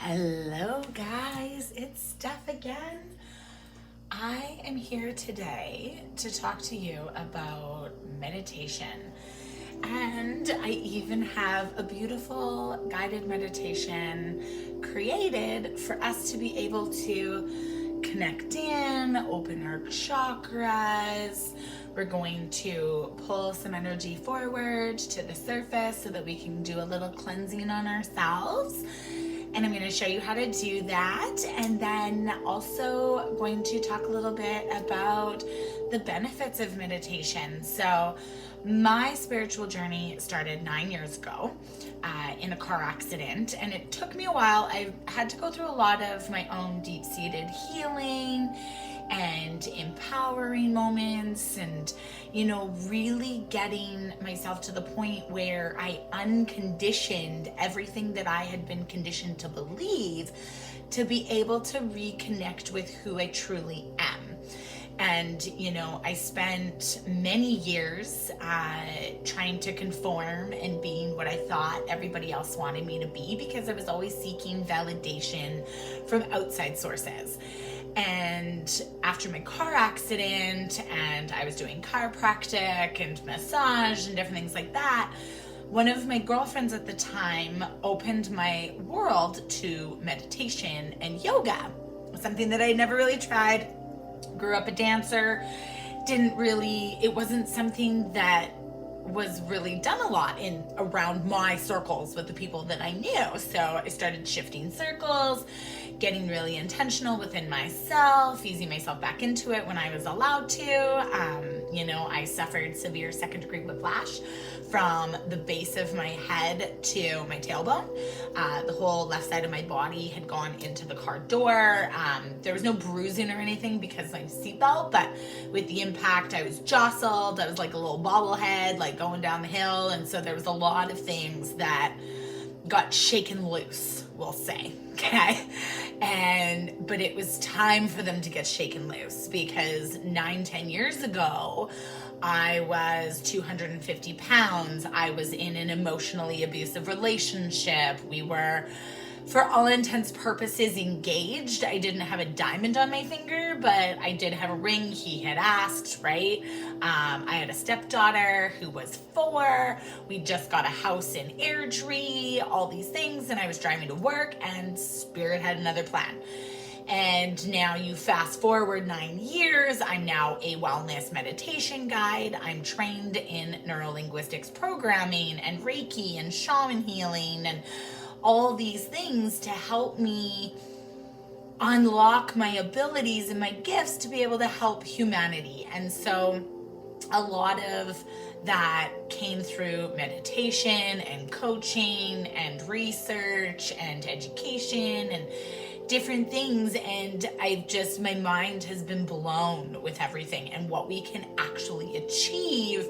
Hello, guys. It's Steph again. I am here today to talk to you about meditation. And I even have a beautiful guided meditation created for us to be able to connect in, open our chakras. We're going to pull some energy forward to the surface so that we can do a little cleansing on ourselves. And I'm going to show you how to do that, and then also going to talk a little bit about the benefits of meditation. So my spiritual journey started 9 years ago in a car accident, and it took me a while. I had to go through a lot of my own deep-seated healing and empowering moments, and really getting myself to the point where I unconditioned everything that I had been conditioned to believe, to be able to reconnect with who I truly am. And I spent many years trying to conform and being what I thought everybody else wanted me to be, because I was always seeking validation from outside sources. And after my car accident, and I was doing chiropractic and massage and different things like that, one of my girlfriends at the time opened my world to meditation and yoga, something that I never really tried. Grew up a dancer, it wasn't something that was really done a lot in around my circles with the people that I knew. So I started shifting circles, getting really intentional within myself, easing myself back into it when I was allowed to. I suffered severe second-degree whiplash from the base of my head to my tailbone. The whole left side of my body had gone into the car door. There was no bruising or anything because of my seatbelt, but with the impact, I was jostled. I was like a little bobblehead, like going down the hill. And so there was a lot of things that got shaken loose, we'll say. Okay. But it was time for them to get shaken loose, because 9-10 years ago, I was 250 pounds. I was in an emotionally abusive relationship. We were, for all intents purposes, engaged. I didn't have a diamond on my finger, but I did have a ring. He had asked, right? I had a stepdaughter who was 4. We just got a house in Airdrie, all these things, and I was driving to work, and Spirit had another plan. And now you fast forward 9 years, I'm now a wellness meditation guide. I'm trained in neurolinguistics programming and Reiki and shaman healing and all these things to help me unlock my abilities and my gifts to be able to help humanity. And so a lot of that came through meditation and coaching and research and education and different things. And my mind has been blown with everything and what we can actually achieve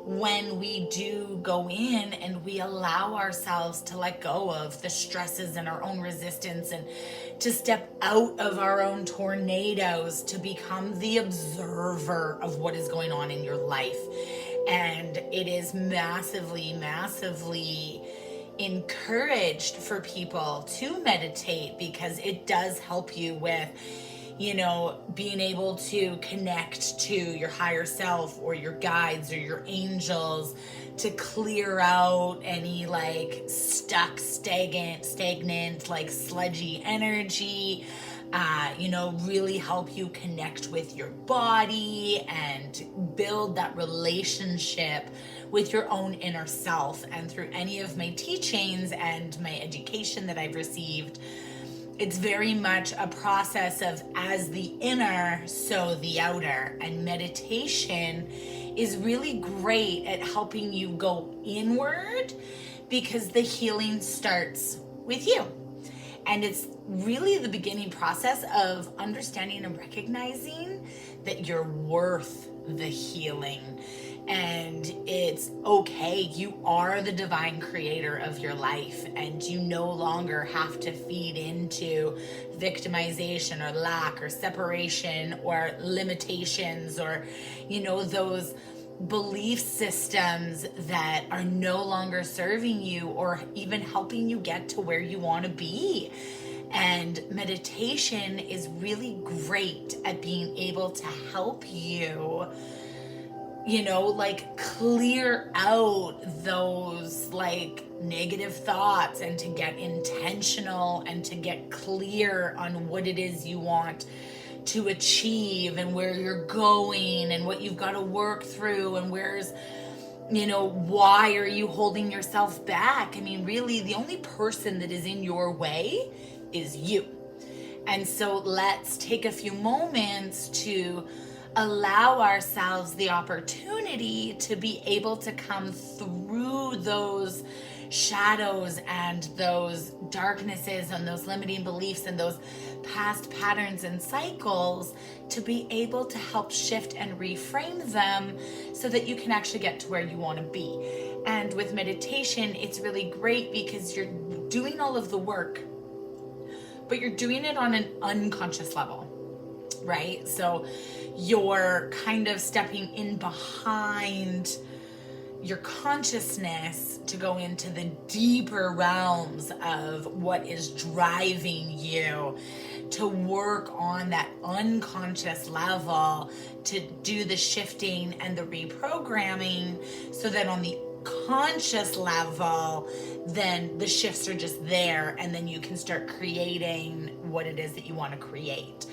when we do go in and we allow ourselves to let go of the stresses and our own resistance, and to step out of our own tornadoes to become the observer of what is going on in your life. And it is massively, massively encouraged for people to meditate, because it does help you with being able to connect to your higher self or your guides or your angels, to clear out any like stuck, stagnant, like sludgy energy, really help you connect with your body and build that relationship with your own inner self. And through any of my teachings and my education that I've received, it's very much a process of, as the inner, so the outer. And meditation is really great at helping you go inward, because the healing starts with you. And it's really the beginning process of understanding and recognizing that you're worth the healing. And it's okay. You are the divine creator of your life, and you no longer have to feed into victimization or lack or separation or limitations or, those belief systems that are no longer serving you or even helping you get to where you want to be. And meditation is really great at being able to help you, like clear out those like negative thoughts, and to get intentional and to get clear on what it is you want to achieve and where you're going and what you've got to work through, and why are you holding yourself back? I mean, really, the only person that is in your way is you. And so let's take a few moments to allow ourselves the opportunity to be able to come through those shadows and those darknesses and those limiting beliefs and those past patterns and cycles, to be able to help shift and reframe them so that you can actually get to where you want to be. And with meditation, it's really great because you're doing all of the work, but you're doing it on an unconscious level, right? So you're kind of stepping in behind your consciousness to go into the deeper realms of what is driving you, to work on that unconscious level, to do the shifting and the reprogramming, so that on the conscious level, then the shifts are just there, and then you can start creating what it is that you want to create.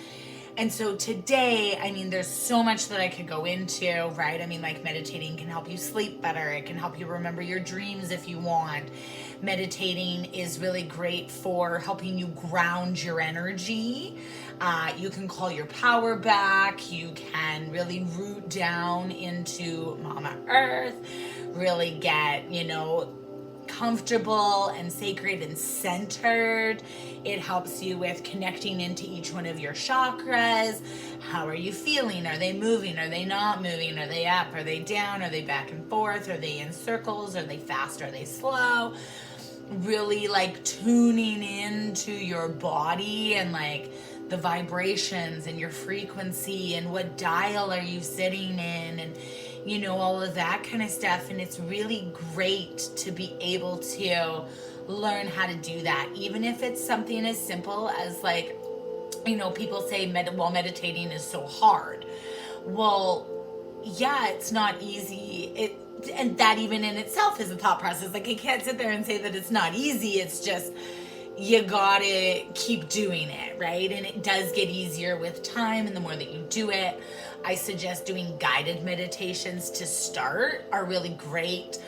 And so today, I mean, there's so much that I could go into, right? I mean, like, meditating can help you sleep better. It can help you remember your dreams if you want. Meditating is really great for helping you ground your energy. You can call your power back. You can really root down into Mama Earth, really get, comfortable and sacred and centered. It helps you with connecting into each one of your chakras. How are you feeling? Are they moving? Are they not moving? Are they up? Are they down? Are they back and forth? Are they in circles? Are they fast? Are they slow? Really like tuning into your body and like the vibrations and your frequency and what dial are you sitting in, and all of that kind of stuff. And it's really great to be able to learn how to do that, even if it's something as simple as like, people say meditating is so hard. Well, yeah, it's not easy. And that even in itself is a thought process. Like, I can't sit there and say that it's not easy. It's just, you gotta keep doing it, right? And it does get easier with time, and the more that you do it. I suggest doing guided meditations to start are really great.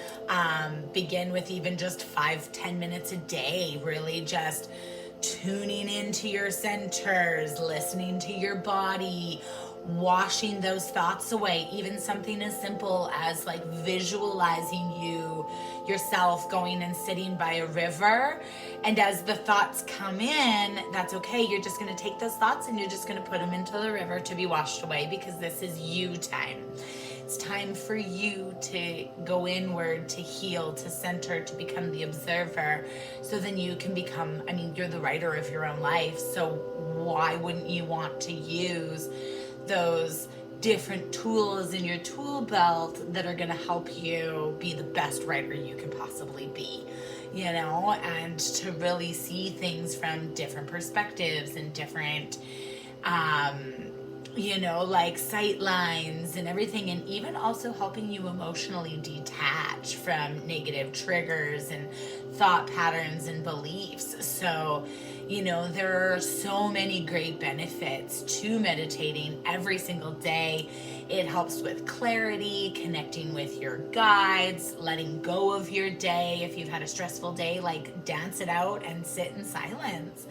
Begin with even just 5-10 minutes a day, really just tuning into your centers, listening to your body, washing those thoughts away. Even something as simple as like visualizing yourself going and sitting by a river, and as the thoughts come in, that's okay. You're just going to take those thoughts and you're just going to put them into the river to be washed away, because this is you time. It's time for you to go inward, to heal, to center, to become the observer, so then you can become, you're the writer of your own life. So why wouldn't you want to use those different tools in your tool belt that are going to help you be the best writer you can possibly be, and to really see things from different perspectives and different, like sight lines and everything, and even also helping you emotionally detach from negative triggers and thought patterns and beliefs. So, there are so many great benefits to meditating every single day. It helps with clarity, connecting with your guides, letting go of your day. If you've had a stressful day, like, dance it out and sit in silence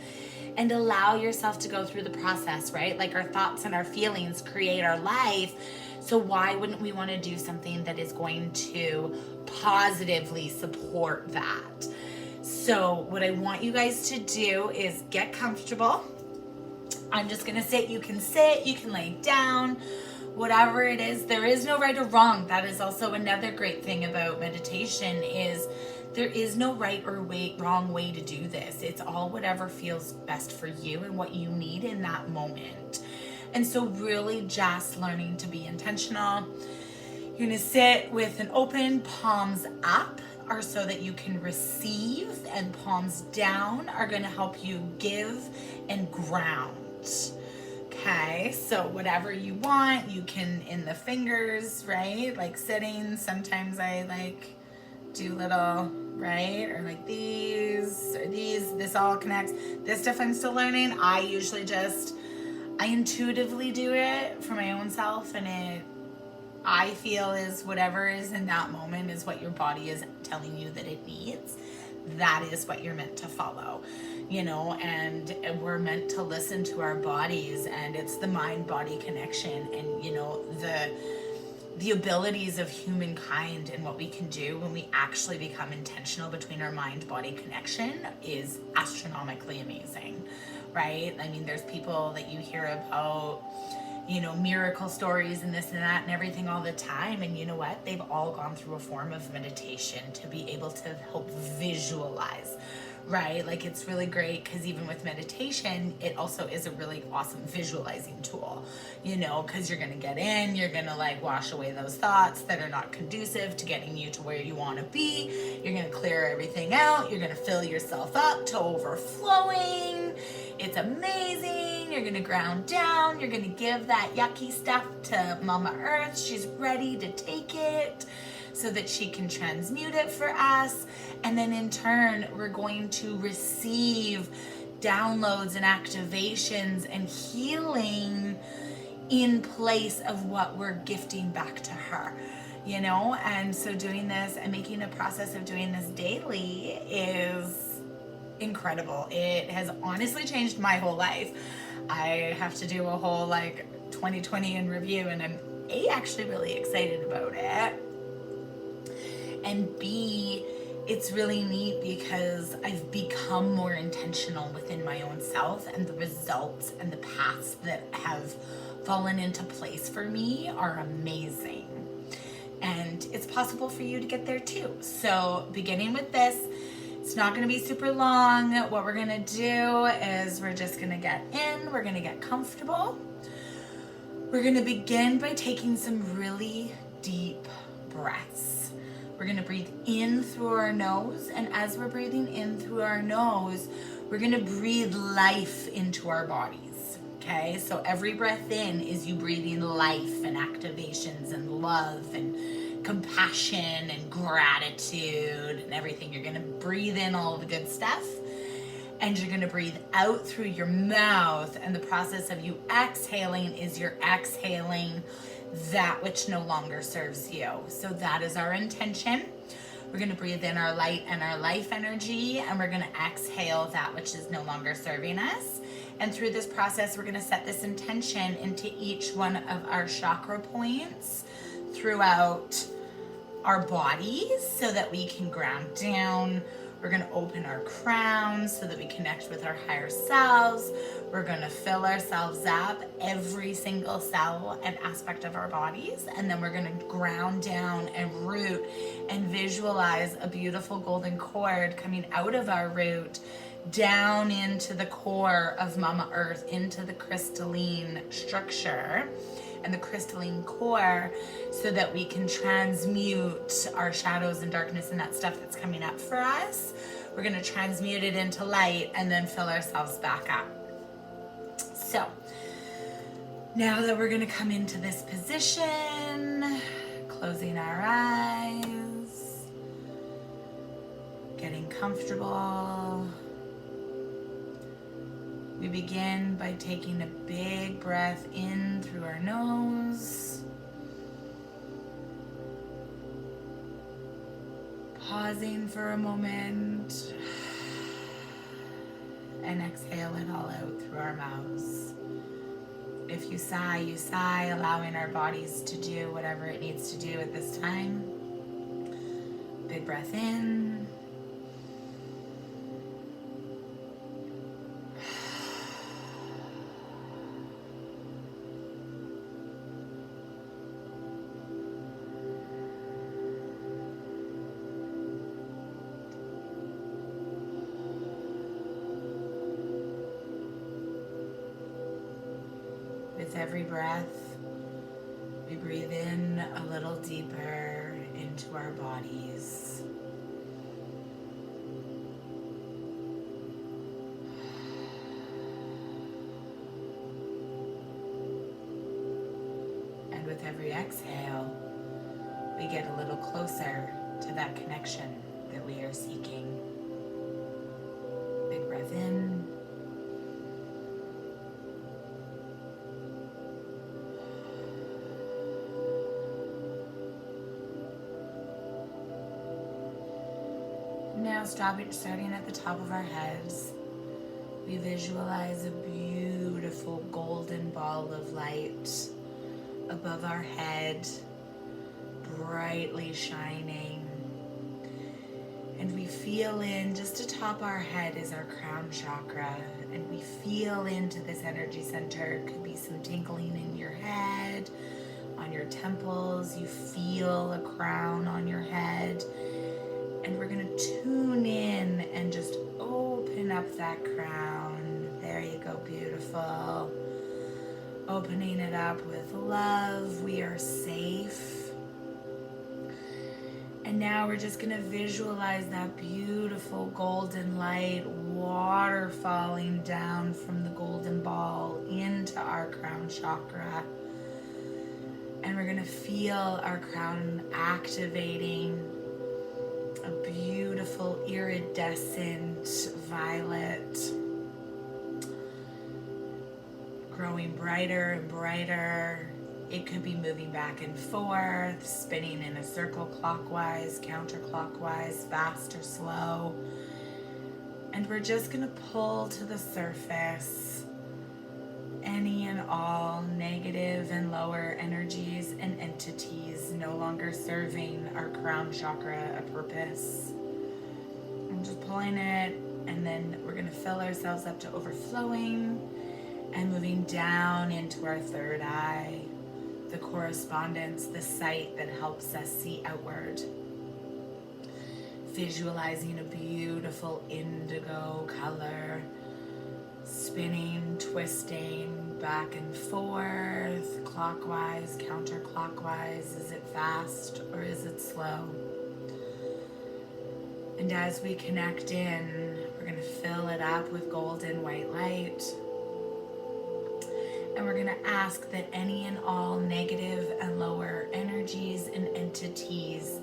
and allow yourself to go through the process, right? Like, our thoughts and our feelings create our life. So why wouldn't we want to do something that is going to positively support that? So what I want you guys to do is get comfortable. I'm just going to sit. You can lay down, whatever it is. There is no right or wrong. That is also another great thing about meditation, is there is no right or wrong way to do this. It's all whatever feels best for you and what you need in that moment. And so really just learning to be intentional. You're going to sit with an open palms up are so that you can receive, and palms down are going to help you give and ground. Okay, so whatever you want, you can in the fingers, right? Like sitting, sometimes I like do little, right? Or like these, or these, this all connects. This stuff I'm still learning. I usually I intuitively do it for my own self, and I feel is whatever is in that moment is what your body is telling you that it needs. That is what you're meant to follow, and we're meant to listen to our bodies, and it's the mind-body connection, and the abilities of humankind and what we can do when we actually become intentional between our mind-body connection is astronomically amazing, right? I mean, there's people that you hear about, miracle stories and this and that and everything all the time. And you know what? They've all gone through a form of meditation to be able to help visualize, right? Like, it's really great because even with meditation, it also is a really awesome visualizing tool, because you're going to get in, you're going to like wash away those thoughts that are not conducive to getting you to where you want to be. You're going to clear everything out. You're going to fill yourself up to overflowing. It's amazing. You're going to ground down. You're going to give that yucky stuff to Mama Earth. She's ready to take it so that she can transmute it for us. And then in turn, we're going to receive downloads and activations and healing in place of what we're gifting back to her, And so doing this and making a process of doing this daily is incredible. It has honestly changed my whole life. I have to do a whole 2020 in review, and I'm actually really excited about it. And B, it's really neat because I've become more intentional within my own self, and the results and the paths that have fallen into place for me are amazing. And it's possible for you to get there too. So beginning with this, it's not going to be super long. What we're going to do is we're just going to get in, we're going to get comfortable. We're going to begin by taking some really deep breaths. We're going to breathe in through our nose, and as we're breathing in through our nose, we're going to breathe life into our bodies. Okay, so every breath in is you breathing life and activations and love and compassion and gratitude and everything. You're going to breathe in all the good stuff, and you're going to breathe out through your mouth, and the process of you exhaling is you're exhaling that which no longer serves you. So that is our intention. We're going to breathe in our light and our life energy, and we're going to exhale that which is no longer serving us. And through this process, we're going to set this intention into each one of our chakra points throughout our bodies so that we can ground down. We're going to open our crowns so that we connect with our higher selves. We're going to fill ourselves up, every single cell and aspect of our bodies. And then we're going to ground down and root and visualize a beautiful golden cord coming out of our root down into the core of Mama Earth, into the crystalline structure and the crystalline core, so that we can transmute our shadows and darkness and that stuff that's coming up for us. We're going to transmute it into light and then fill ourselves back up. So now that we're going to come into this position, closing our eyes, getting comfortable, we begin by taking a big breath in through our nose, pausing for a moment, and exhale it all out through our mouths. If you sigh, allowing our bodies to do whatever it needs to do at this time. Big breath in. With every breath, we breathe in a little deeper into our bodies. with every exhale, we get a little closer to that connection that we are seeking. Big breath in. Now starting at the top of our heads, we visualize a beautiful golden ball of light above our head, brightly shining. And we feel in, just atop our head is our crown chakra, and we feel into this energy center. It could be some tinkling in your head, on your temples. You feel a crown on your head. And we're going to tune in and just open up that crown. There you go, beautiful. Opening it up with love. We are safe. And now we're just going to visualize that beautiful golden light, water falling down from the golden ball into our crown chakra. And we're going to feel our crown activating a beautiful iridescent violet, growing brighter and brighter. It could be moving back and forth, spinning in a circle clockwise, counterclockwise, fast or slow. And we're just going to pull to the surface any and all negative and lower energies and entities no longer serving our crown chakra a purpose. I'm just pulling it, and then we're going to fill ourselves up to overflowing and moving down into our third eye, the correspondence, the sight that helps us see outward. Visualizing a beautiful indigo color, spinning, twisting back and forth, clockwise, counterclockwise. Is it fast or is it slow? And as we connect in, we're going to fill it up with golden white light. And we're going to ask that any and all negative and lower energies and entities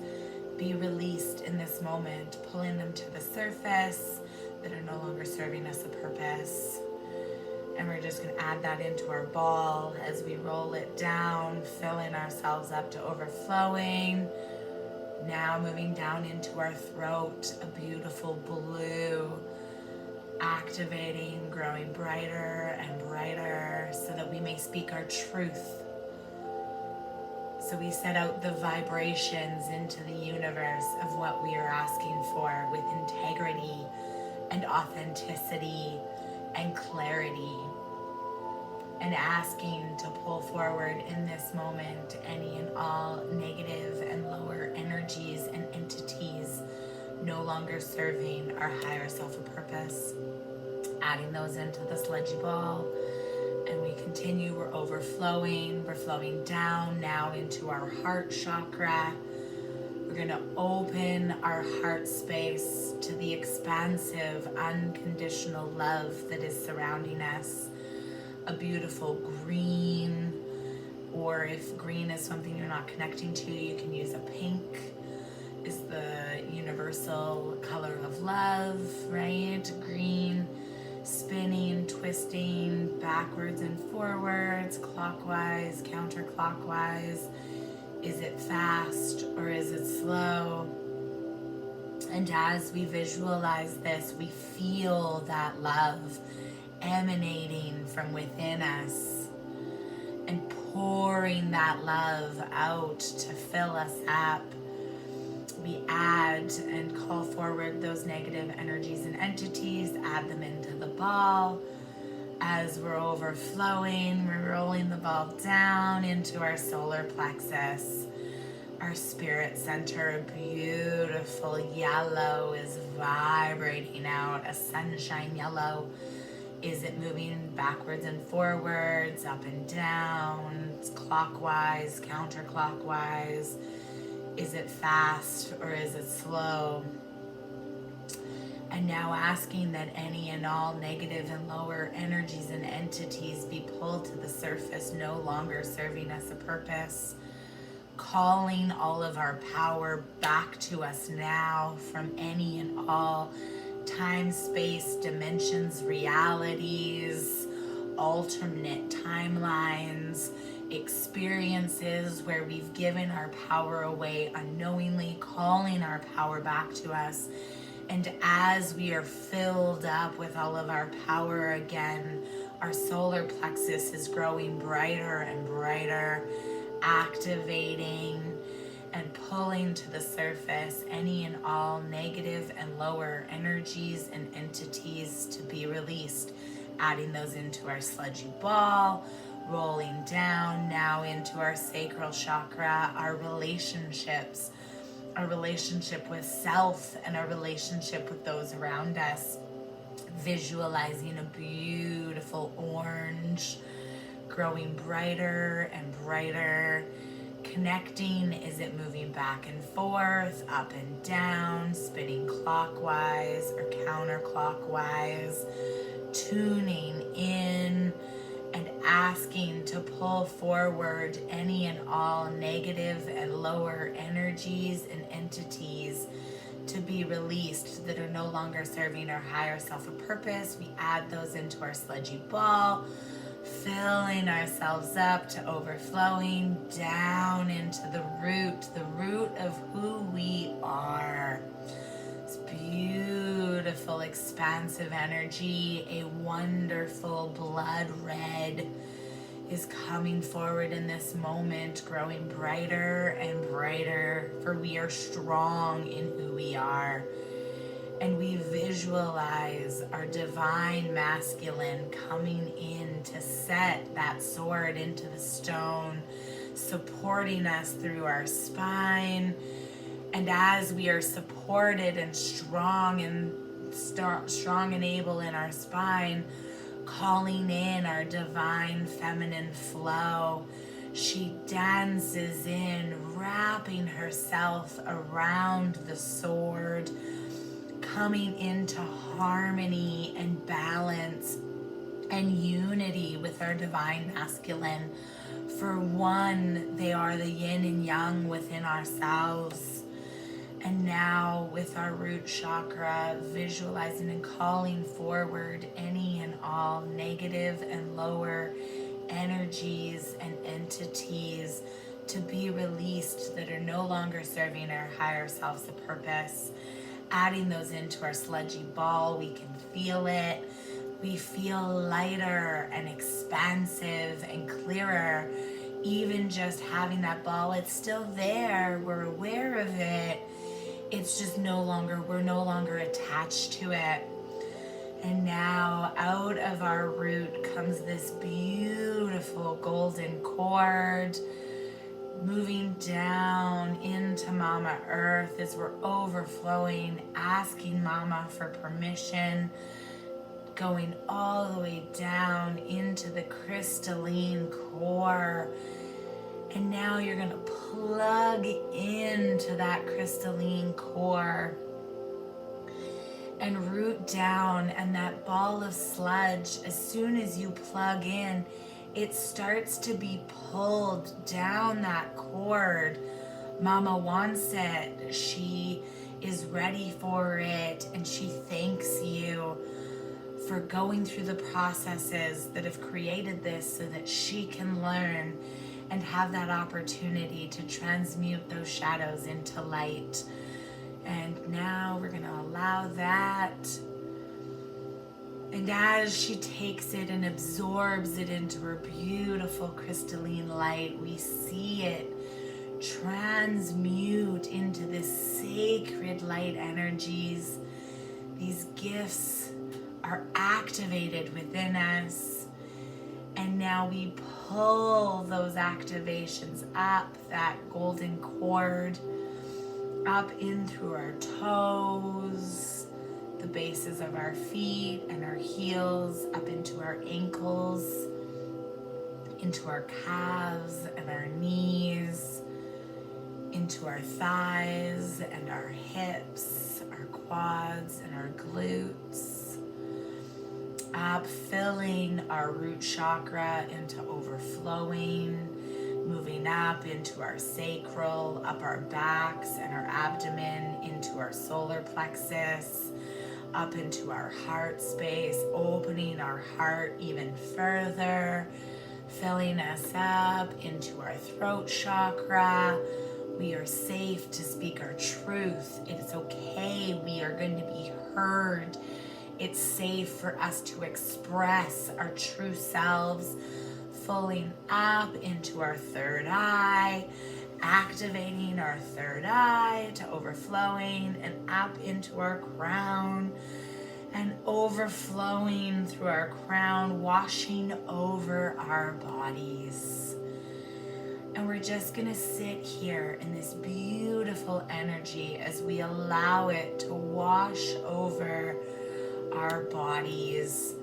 be released in this moment, pulling them to the surface that are no longer serving us a purpose. And we're just going to add that into our ball as we roll it down, filling ourselves up to overflowing. Now moving down into our throat, a beautiful blue, activating, growing brighter and brighter so that we may speak our truth. So we set out the vibrations into the universe of what we are asking for with integrity and authenticity and clarity, and asking to pull forward in this moment any and all negative and lower energies and entities no longer serving our higher self a purpose. Adding those into the sludgy ball, and we continue. We're overflowing. We're flowing down now into our heart chakra. We're going to open our heart space to the expansive, unconditional love that is surrounding us. A beautiful green, or if green is something you're not connecting to, you can use a pink. Is the universal color of love, right? Green, spinning, twisting, backwards and forwards, clockwise, counterclockwise. Is it fast or is it slow? And as we visualize this, we feel that love emanating from within us and pouring that love out to fill us up. We add and call forward those negative energies and entities, add them into the ball. As we're overflowing, we're rolling the ball down into our solar plexus. Our spirit center, a beautiful yellow, is vibrating out, a sunshine yellow. Is it moving backwards and forwards, up and down, clockwise, counterclockwise? Is it fast or is it slow? And now asking that any and all negative and lower energies and entities be pulled to the surface, no longer serving us a purpose. Calling all of our power back to us now from any and all time, space, dimensions, realities, alternate timelines, experiences where we've given our power away unknowingly, calling our power back to us. And as we are filled up with all of our power again, our solar plexus is growing brighter and brighter, activating and pulling to the surface any and all negative and lower energies and entities to be released. Adding those into our sludgy ball, rolling down now into our sacral chakra, our relationships, our relationship with self and our relationship with those around us. Visualizing a beautiful orange growing brighter and brighter. Connecting, is it moving back and forth, up and down, spinning clockwise or counterclockwise, tuning in and asking to pull forward any and all negative and lower energies and entities to be released that are no longer serving our higher self a purpose. We add those into our sludgy ball, filling ourselves up to overflowing down into the root of who we are. It's beautiful, expansive energy, a wonderful blood red is coming forward in this moment, growing brighter and brighter, for we are strong in who we are. And we visualize our divine masculine coming in to set that sword into the stone, supporting us through our spine. And as we are supported and strong and able in our spine, calling in our divine feminine flow, she dances in, wrapping herself around the sword, coming into harmony and balance and unity with our divine masculine. For one, they are the yin and yang within ourselves. And now with our root chakra, visualizing and calling forward any and all negative and lower energies and entities to be released that are no longer serving our higher selves a purpose. Adding those into our sludgy ball, we can feel it. We feel lighter and expansive and clearer. Even just having that ball, it's still there. We're aware of it. It's just we're no longer attached to it. And now out of our root comes this beautiful golden cord, moving down into Mama Earth as we're overflowing, asking Mama for permission, going all the way down into the crystalline core. And now you're going to plug into that crystalline core and root down, and that ball of sludge, as soon as you plug in, it starts to be pulled down that cord. Mama wants it. She is ready for it, and she thanks you for going through the processes that have created this so that she can learn and have that opportunity to transmute those shadows into light. And now we're going to allow that. And as she takes it and absorbs it into her beautiful crystalline light, we see it transmute into this sacred light energies. These gifts are activated within us. And now we pull those activations up that golden cord, up in through our toes, the bases of our feet and our heels, up into our ankles, into our calves and our knees, into our thighs and our hips, our our quads and our glutes, up filling our root chakra into overflowing, moving up into our sacral, up our backs and our abdomen, into our solar plexus, up into our heart space, opening our heart even further, filling us up into our throat chakra. We are safe to speak our truth. It is okay. We are going to be heard. It's safe for us to express our true selves, filling up into our third eye, activating our third eye to overflowing and up into our crown and overflowing through our crown, washing over our bodies. And we're just gonna sit here in this beautiful energy as we allow it to wash over our bodies,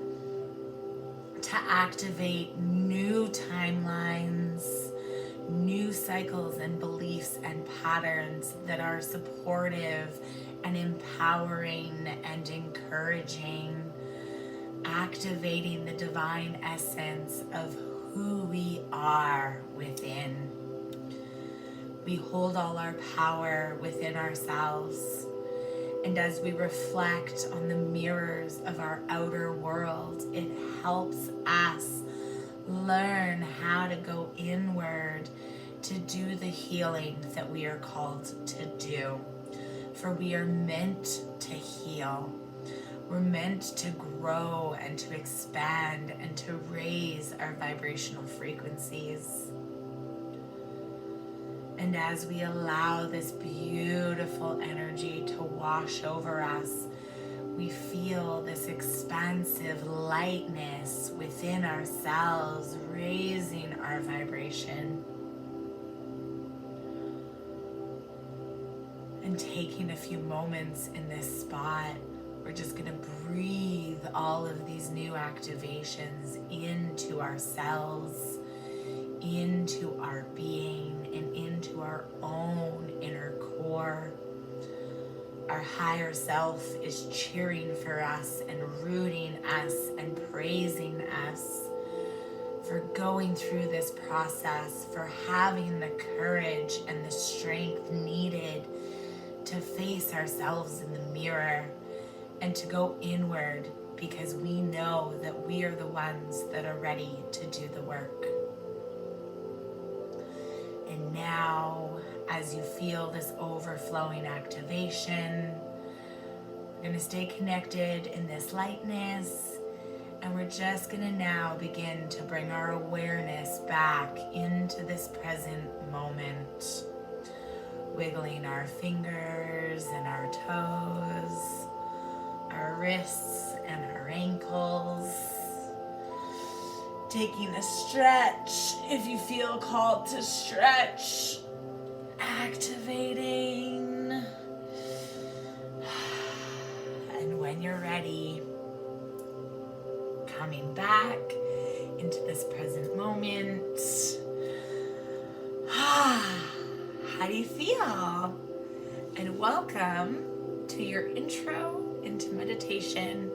to activate new timelines, new cycles and beliefs and patterns that are supportive and empowering and encouraging, activating the divine essence of who we are within. We hold all our power within ourselves. And as we reflect on the mirrors of our outer world, it helps us learn how to go inward to do the healing that we are called to do. For we are meant to heal. We're meant to grow and to expand and to raise our vibrational frequencies. And as we allow this beautiful energy to wash over us, we feel this expansive lightness within ourselves, raising our vibration. And taking a few moments in this spot, we're just going to breathe all of these new activations into ourselves, into our being, and into our own inner core. Our higher self is cheering for us and rooting us and praising us for going through this process, for having the courage and the strength needed to face ourselves in the mirror and to go inward, because we know that we are the ones that are ready to do the work. And now, as you feel this overflowing activation, we're going to stay connected in this lightness, and we're just going to now begin to bring our awareness back into this present moment, wiggling our fingers and our toes, our wrists and our ankles. Taking a stretch if you feel called to stretch. Activating. And when you're ready, coming back into this present moment. How do you feel? And welcome to your intro into meditation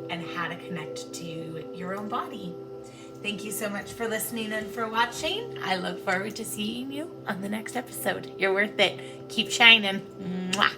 and how to connect to your own body. Thank you so much for listening and for watching. I look forward to seeing you on the next episode. You're worth it. Keep shining. Mwah.